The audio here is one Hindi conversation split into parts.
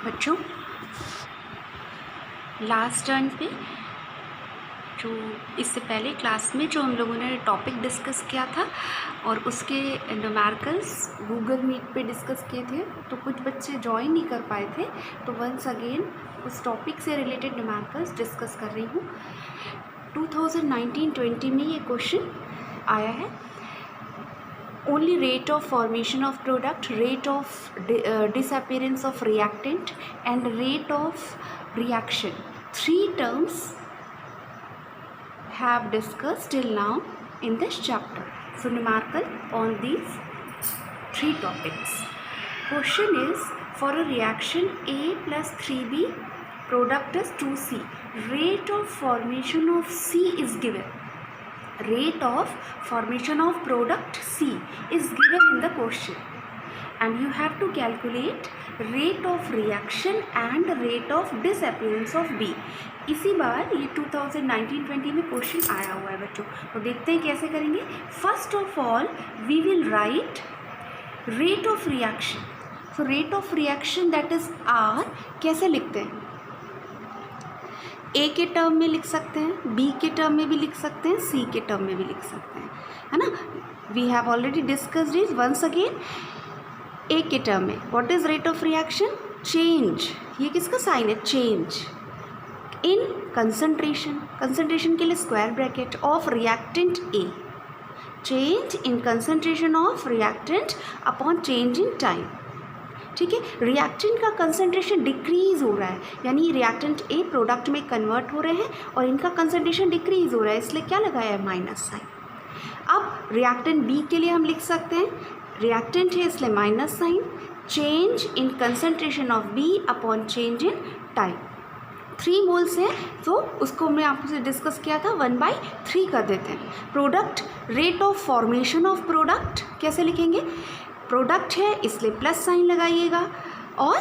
बच्चों लास्ट टर्न पे जो इससे पहले क्लास में जो हम लोगों ने टॉपिक डिस्कस किया था और उसके न्यूमेरिकल्स गूगल मीट पे डिस्कस किए थे, तो कुछ बच्चे ज्वाइन नहीं कर पाए थे, तो वंस अगेन उस टॉपिक से रिलेटेड न्यूमेरिकल्स डिस्कस कर रही हूँ। 2019-20 में ये क्वेश्चन आया है, only rate of formation of product, rate of disappearance of reactant and rate of reaction. 3 terms have discussed till now in this chapter. So numerical on these 3 topics. Question is, for a reaction A plus 3B, product is 2C. Rate of formation of C is given. Rate of formation of product C is given in the question, and you have to calculate rate of reaction and rate of disappearance of B. इसी बार ये 2019-20 में क्वेश्चन आया हुआ है बच्चों, तो देखते हैं कैसे करेंगे। First of all we will write rate of reaction. So rate of reaction that is R कैसे लिखते हैं? ए के टर्म में लिख सकते हैं, बी के टर्म में भी लिख सकते हैं, सी के टर्म में भी लिख सकते हैं, है ना। We have already discussed it once again. A के टर्म में what is rate of reaction? Change. ये किसका साइन है? Change in concentration. कंसंट्रेशन के लिए square bracket of reactant A. Change in concentration of reactant upon change in time. ठीक है, रिएक्टेंट का कंसंट्रेशन डिक्रीज हो रहा है, यानी रिएक्टेंट ए प्रोडक्ट में कन्वर्ट हो रहे हैं और इनका कंसंट्रेशन डिक्रीज हो रहा है, इसलिए क्या लगाया है? Minus sign. अब रिएक्टेंट बी के लिए हम लिख सकते हैं, रिएक्टेंट है इसलिए minus sign. Change in concentration of B upon change in time. 3 moles हैं तो उसको हमने आपसे डिस्कस किया था 1/3 कर देते हैं। Product, rate of formation of product कैसे लिखेंगे? प्रोडक्ट है इसलिए प्लस साइन लगाइएगा, और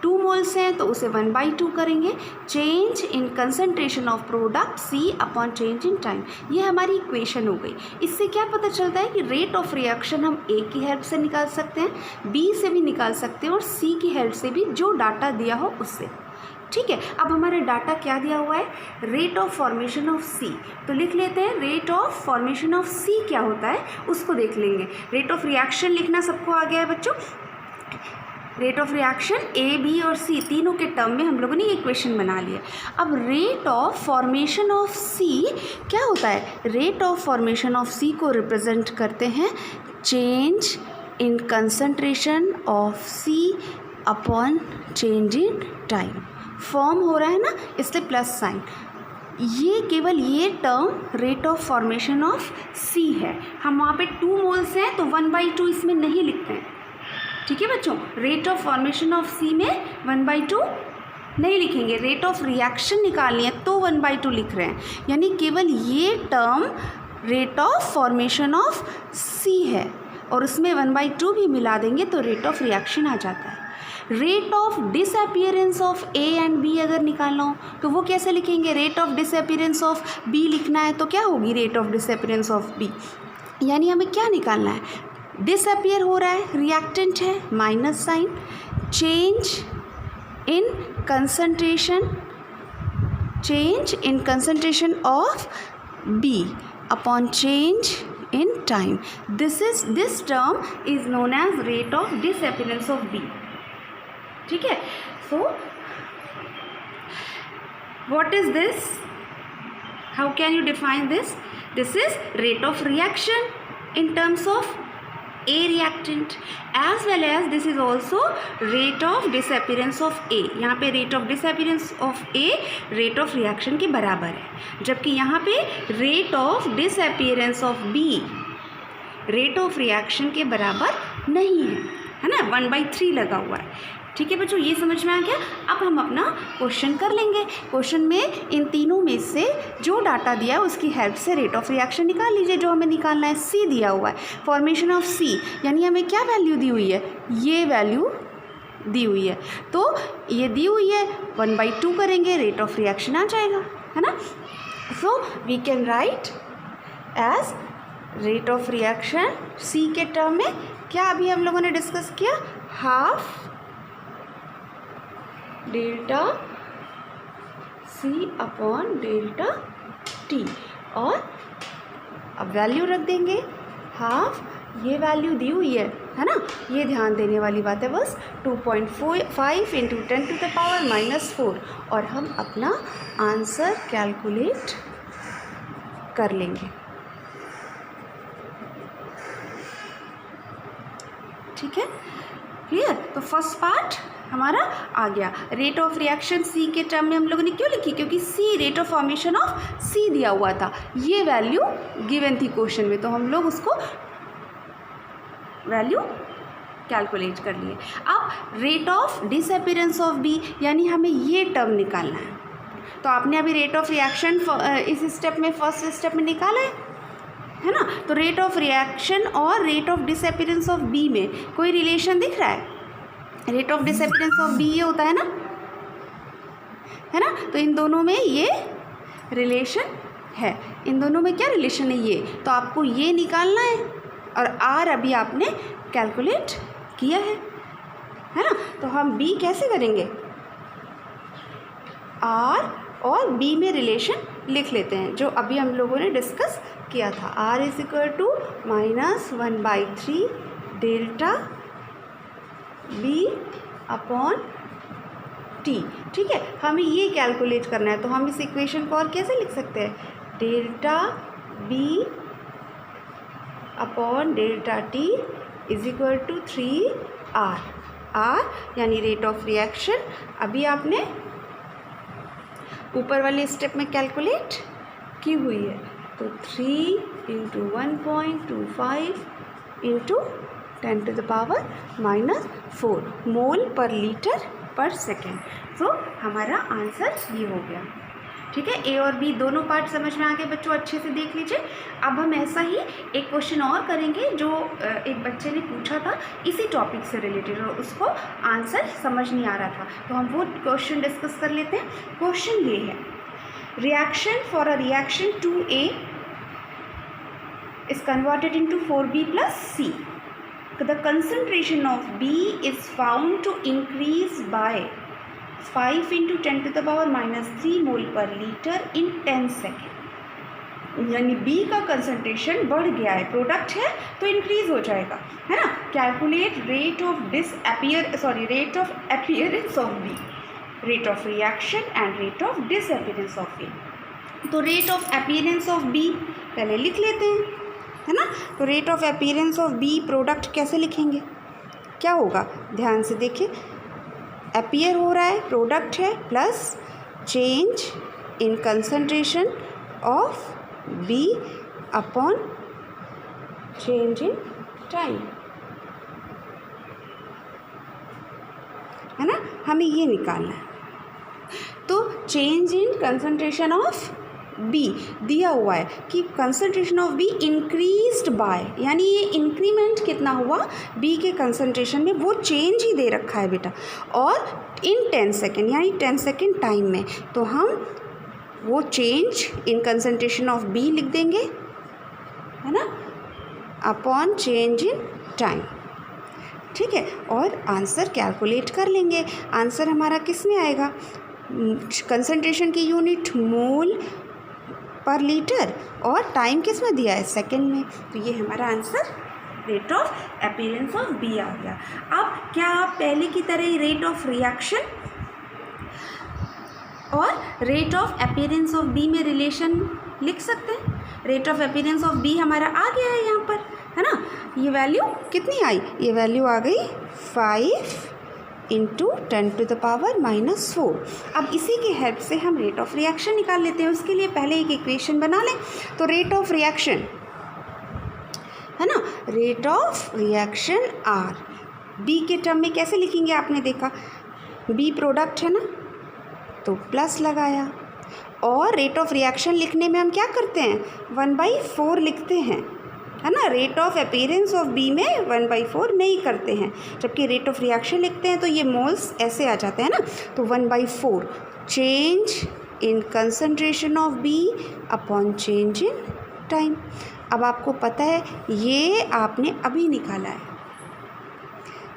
2 मोल्स हैं तो उसे 1/2 करेंगे। Change in concentration of product C upon change in time. ये हमारी इक्वेशन हो गई। इससे क्या पता चलता है कि रेट ऑफ रिएक्शन हम A की हेल्प से निकाल सकते हैं, B से भी निकाल सकते हैं और C की हेल्प से भी, जो डाटा दिया हो उससे। ठीक है, अब हमारा डाटा क्या दिया हुआ है? रेट ऑफ फॉर्मेशन ऑफ सी। तो लिख लेते हैं rate of formation of C क्या होता है उसको देख लेंगे। रेट ऑफ रिएक्शन लिखना सबको आ गया है बच्चों। Rate of reaction A, B और सी तीनों के टर्म में हम लोगों ने ये इक्वेशन बना लिया। अब rate of formation of C क्या होता है? Rate of formation of C को रिप्रेजेंट करते हैं change in concentration of C upon change in time. Form हो रहा है ना, इसलिए प्लस साइन। ये केवल ये term rate of formation of C है। हम वहाँ पे 2 मोल्स हैं तो 1/2 इसमें नहीं लिखते हैं। ठीक है बच्चों, रेट ऑफ फॉर्मेशन ऑफ सी में 1/2 नहीं लिखेंगे। रेट ऑफ रिएक्शन निकालनी है तो 1/2 लिख रहे हैं, यानी केवल ये term rate of formation of C है और उसमें 1/2 भी मिला देंगे तो रेट ऑफ रिएक्शन आ जाता है। Rate of disappearance of A and B अगर निकालना हो तो वो कैसे लिखेंगे? Rate of disappearance of B लिखना है तो क्या होगी rate of disappearance of B? यानी हमें क्या निकालना है? डिसअपीयर हो रहा है, रिएक्टेंट है, minus sign. Change in concentration of B upon change in time. This term is known as rate of disappearance of B. ठीक है, so what is this? How can you define this? This is rate of reaction in terms of A reactant, as well as this is also rate of disappearance of A. यहाँ पे rate of disappearance of A rate of reaction के बराबर है, जबकि यहाँ पे rate of disappearance of B rate of reaction के बराबर नहीं है ना, 1/3 लगा हुआ है। ठीक है बच्चों, ये समझ में आ गया। अब हम अपना क्वेश्चन कर लेंगे। क्वेश्चन में इन तीनों में से जो डाटा दिया है उसकी हेल्प से रेट ऑफ रिएक्शन निकाल लीजिए। जो हमें निकालना है सी दिया हुआ है, फॉर्मेशन ऑफ सी, यानी हमें क्या वैल्यू दी हुई है? ये वैल्यू दी हुई है, तो ये दी हुई है 1/2 करेंगे, रेट ऑफ रिएक्शन आ जाएगा, है ना। So we can write as rate of reaction C के टर्म में क्या अभी हम लोगों ने डिस्कस किया? Half delta C upon delta T, और अब वैल्यू रख देंगे हाफ, ये वैल्यू दी हुई है ना, ये ध्यान देने वाली बात है बस। 2.5 इंटू 10⁻⁻⁴, और हम अपना आंसर कैलकुलेट कर लेंगे। ठीक है, क्लियर। तो फर्स्ट पार्ट हमारा आ गया। रेट ऑफ रिएक्शन सी के टर्म में हम लोगों ने क्यों लिखी, क्योंकि सी रेट ऑफ फॉर्मेशन ऑफ सी दिया हुआ था, ये वैल्यू गिवन थी क्वेश्चन में, तो हम लोग उसको वैल्यू कैलकुलेट कर लिए। अब rate of disappearance of B, यानी हमें ये टर्म निकालना है। तो आपने अभी रेट ऑफ रिएक्शन इस स्टेप में, फर्स्ट स्टेप में निकाला है ना। तो रेट ऑफ रिएक्शन और rate of disappearance of B में कोई रिलेशन दिख रहा है? Rate of disappearance of B ये होता है ना, तो इन दोनों में ये रिलेशन है। इन दोनों में क्या रिलेशन है? ये तो आपको ये निकालना है, और आर अभी आपने कैलकुलेट किया है ना। तो हम बी कैसे करेंगे? आर और बी में रिलेशन लिख लेते हैं, जो अभी हम लोगों ने डिस्कस किया था। R is equal to -1/3 delta B upon T. ठीक है, हमें ये कैलकुलेट करना है, तो हम इस इक्वेशन को और कैसे लिख सकते हैं? Delta B upon delta T is equal to 3R। R यानी रेट ऑफ रिएक्शन अभी आपने ऊपर वाले स्टेप में कैलकुलेट की हुई है। तो 3 × 1.25 इंटू 10⁻⁻⁴ मोल पर लीटर पर सेकेंड। तो हमारा आंसर ये हो गया। ठीक है, ए और बी दोनों पार्ट समझ में आ गए बच्चों, अच्छे से देख लीजिए। अब हम ऐसा ही एक क्वेश्चन और करेंगे जो एक बच्चे ने पूछा था इसी टॉपिक से रिलेटेड, और उसको आंसर समझ नहीं आ रहा था, तो हम वो क्वेश्चन डिस्कस कर लेते हैं। क्वेश्चन ये है, reaction for a reaction 2A is converted into 4B plus C. The concentration of B is found to increase by 5 × 10⁻³ मोल पर लीटर इन 10 सेकेंड। यानी B का कंसंट्रेशन बढ़ गया है, प्रोडक्ट है तो इंक्रीज हो जाएगा, है ना। Calculate rate of appearance of B, rate of reaction and rate of disappearance of B। तो rate of appearance of B पहले लिख लेते हैं, है ना। तो rate of appearance of B product कैसे लिखेंगे? क्या होगा? ध्यान से देखिए, अपीयर हो रहा है, प्रोडक्ट है, plus change in concentration of B upon change in time, है ना। हमें ये निकालना है। तो change in concentration of B दिया हुआ है कि concentration of B increased by, यानी ये इंक्रीमेंट कितना हुआ B के कंसंट्रेशन में, वो चेंज ही दे रखा है बेटा, और इन 10 सेकेंड यानी 10 सेकेंड टाइम में। तो हम वो change in concentration of B लिख देंगे, है ना, अपॉन चेंज इन टाइम। ठीक है, और आंसर कैलकुलेट कर लेंगे। आंसर हमारा किस में आएगा? कंसंट्रेशन की यूनिट मोल पर लीटर, और टाइम किस में दिया है? सेकेंड में। तो ये हमारा answer rate of appearance of B आ गया। अब क्या आप पहले की तरह ही रेट ऑफ रिएक्शन और rate of appearance of B में रिलेशन लिख सकते हैं? Rate of appearance of B हमारा आ गया है यहाँ पर, है ना। ये वैल्यू कितनी आई? ये वैल्यू आ गई 5 × 10⁻⁻⁴। अब इसी की हेल्प से हम रेट ऑफ रिएक्शन निकाल लेते हैं। उसके लिए पहले एक इक्वेशन बना लें। तो रेट ऑफ रिएक्शन, है ना, rate of reaction R B के टर्म में कैसे लिखेंगे? आपने देखा बी प्रोडक्ट है ना, तो प्लस लगाया, और रेट ऑफ रिएक्शन लिखने में हम क्या करते हैं? 1/4 लिखते हैं, है ना। Rate of appearance of B में 1/4 नहीं करते हैं, जबकि रेट ऑफ रिएक्शन लिखते हैं तो ये मोल्स ऐसे आ जाते हैं ना। तो 1/4 change in concentration of B upon change in time. अब आपको पता है ये आपने अभी निकाला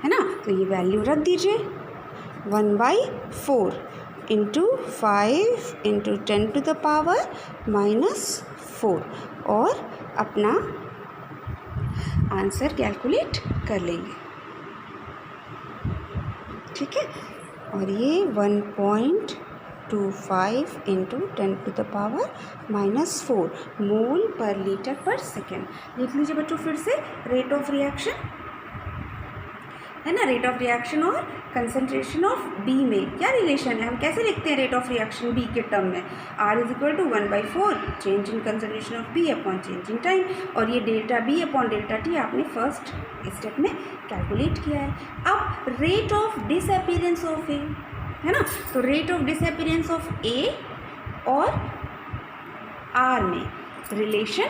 है ना, तो ये वैल्यू रख दीजिए। 1/4 इंटू 5 इंटू 10⁻⁻4 और अपना आंसर कैलकुलेट कर लेंगे। ठीक है, और ये 1.25 इंटू 10⁻⁻4 मोल पर लीटर पर सेकेंड। देख लीजिए बच्चों फिर से रेट ऑफ रिएक्शन है ना, रेट ऑफ रिएक्शन और कंसंट्रेशन ऑफ बी में क्या रिलेशन है, हम कैसे लिखते हैं रेट ऑफ रिएक्शन बी के टर्म में, R is equal to 1/4 change in concentration of B upon change in time, और ये delta B upon delta T आपने फर्स्ट स्टेप में कैलकुलेट किया है। अब rate of disappearance of A है ना, तो rate of disappearance of A और आर में रिलेशन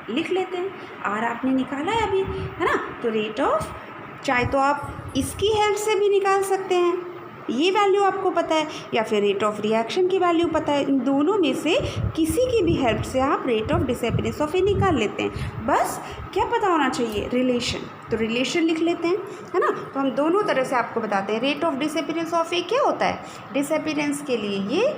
लिख लेते हैं। आर आपने निकाला है अभी है ना, तो रेट ऑफ, चाहे तो आप इसकी हेल्प से भी निकाल सकते हैं, ये वैल्यू आपको पता है, या फिर रेट ऑफ रिएक्शन की वैल्यू पता है, इन दोनों में से किसी की भी हेल्प से आप रेट ऑफ डिसअपीयरेंस ऑफ ए निकाल लेते हैं। बस क्या पता होना चाहिए, रिलेशन, तो रिलेशन लिख लेते हैं है ना। तो हम दोनों तरह से आपको बताते हैं। रेट ऑफ डिसअपीयरेंस ऑफ ए क्या होता है, डिसअपीयरेंस के लिए ये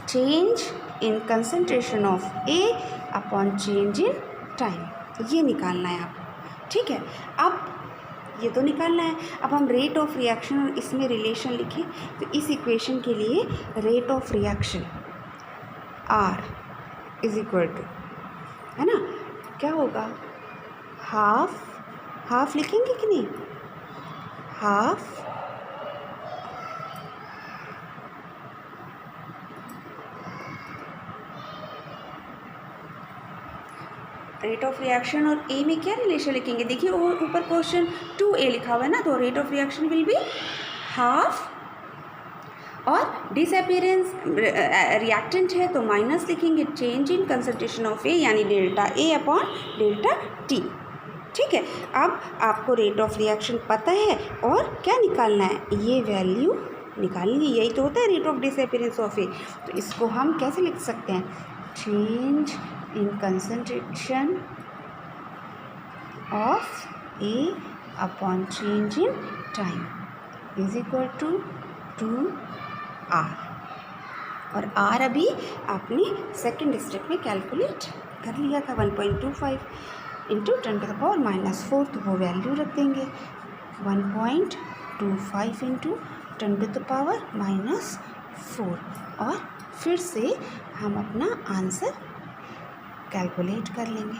change in concentration of A upon change in time, ये निकालना है आपको। ठीक है, अब ये तो निकालना है। अब हम रेट ऑफ रिएक्शन और इसमें रिलेशन लिखें, तो इस इक्वेशन के लिए rate of reaction R is equal to है ना, क्या होगा, हाफ लिखेंगे कि नहीं, हाफ रेट ऑफ रिएक्शन और ए में क्या रिलेशन लिखेंगे, देखिए वो ऊपर क्वेश्चन 2a लिखा हुआ है ना, तो rate of reaction will be half, और डिसअपीयरेंस रिएक्टेंट है तो माइनस लिखेंगे, चेंज इन कंसंट्रेशन ऑफ ए यानी delta A upon delta T. ठीक है, अब आपको रेट ऑफ रिएक्शन पता है और क्या निकालना है, ये वैल्यू निकालेंगे, यही तो होता है रेट ऑफ डिसअपीयरेंस ऑफ ए। तो इसको हम कैसे लिख सकते हैं, change in concentration of A upon change in time is equal to 2R, और R अभी आपने सेकेंड स्टेप में कैलकुलेट कर लिया था, 1.25 इंटू 10⁻⁻4, तो वो वैल्यू रख देंगे 1.25 इंटू 10⁻⁻4, और फिर से हम अपना आंसर कैलकुलेट कर लेंगे।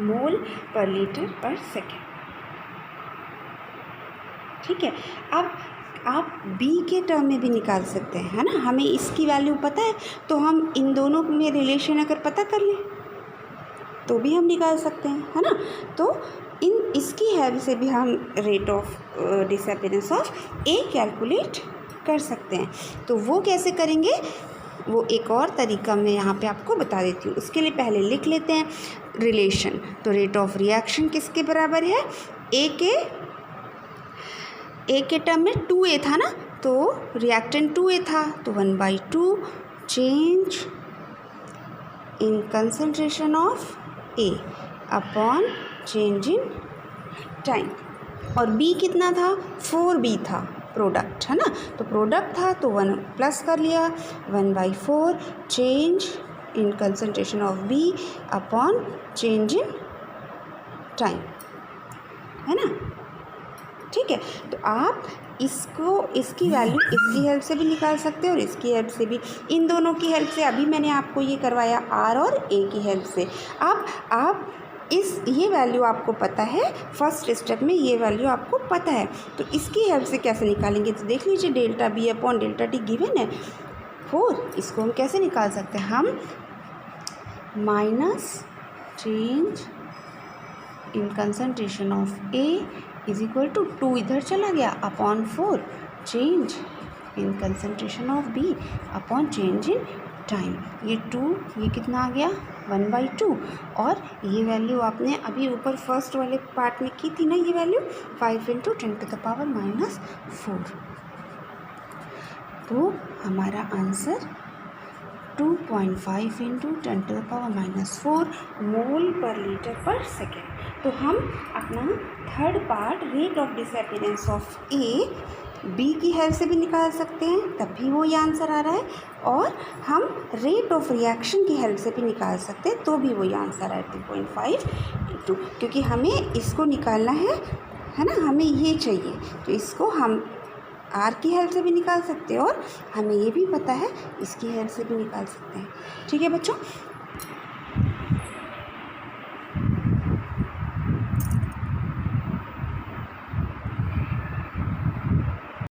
मोल पर लीटर पर सेकेंड। ठीक है, अब आप बी के टर्म में भी निकाल सकते हैं है ना, हमें इसकी वैल्यू पता है तो हम इन दोनों में रिलेशन अगर पता कर लें तो भी हम निकाल सकते हैं है ना। तो इसकी हेल्प से भी हम rate of disappearance of A calculate कर सकते हैं। तो वो कैसे करेंगे, वो एक और तरीका मैं यहाँ पे आपको बता देती हूँ। उसके लिए पहले लिख लेते हैं रिलेशन। तो रेट ऑफ रिएक्शन किसके बराबर है, ए के टर्म में 2a था ना, तो रिएक्टेंट 2a था, तो 1/2 change in concentration of A upon change in time, और बी कितना था, 4b था, प्रोडक्ट है ना, तो प्रोडक्ट था तो 1 प्लस कर लिया, 1/4 change in concentration of B upon change in time है ना। ठीक है, तो आप इसकी वैल्यू इसकी हेल्प से भी निकाल सकते हैं और इसकी हेल्प से भी, इन दोनों की हेल्प से अभी मैंने आपको ये करवाया आर और ए की हेल्प से। अब आप ये वैल्यू आपको पता है, फर्स्ट स्टेप में ये वैल्यू आपको पता है, तो इसकी हेल्प से कैसे निकालेंगे, तो देख लीजिए delta B upon delta T given है 4, इसको हम कैसे निकाल सकते हैं, हम minus change in concentration of A is equal to 2 इधर चला गया अपॉन 4 change in concentration of B upon change in time, ये 2 ये कितना आ गया 1/2, और ये वैल्यू आपने अभी ऊपर फर्स्ट वाले पार्ट में की थी ना, ये वैल्यू 5 × 10⁻⁻4। तो हमारा आंसर 2.5 इंटू 10⁻⁻⁴ मोल पर लीटर पर सेकेंड। तो हम अपना third part rate of disappearance of A B की हेल्प से भी निकाल सकते हैं, तब भी वो ये आंसर आ रहा है, और हम रेट ऑफ रिएक्शन की हेल्प से भी निकाल सकते हैं, तो भी वही आंसर है 2.5 इंटू, क्योंकि हमें इसको निकालना है ना, हमें ये चाहिए, तो इसको हम आर की हेल्प से भी निकाल सकते हैं और हमें ये भी पता है इसकी हेल्प से भी निकाल सकते हैं। ठीक है बच्चों,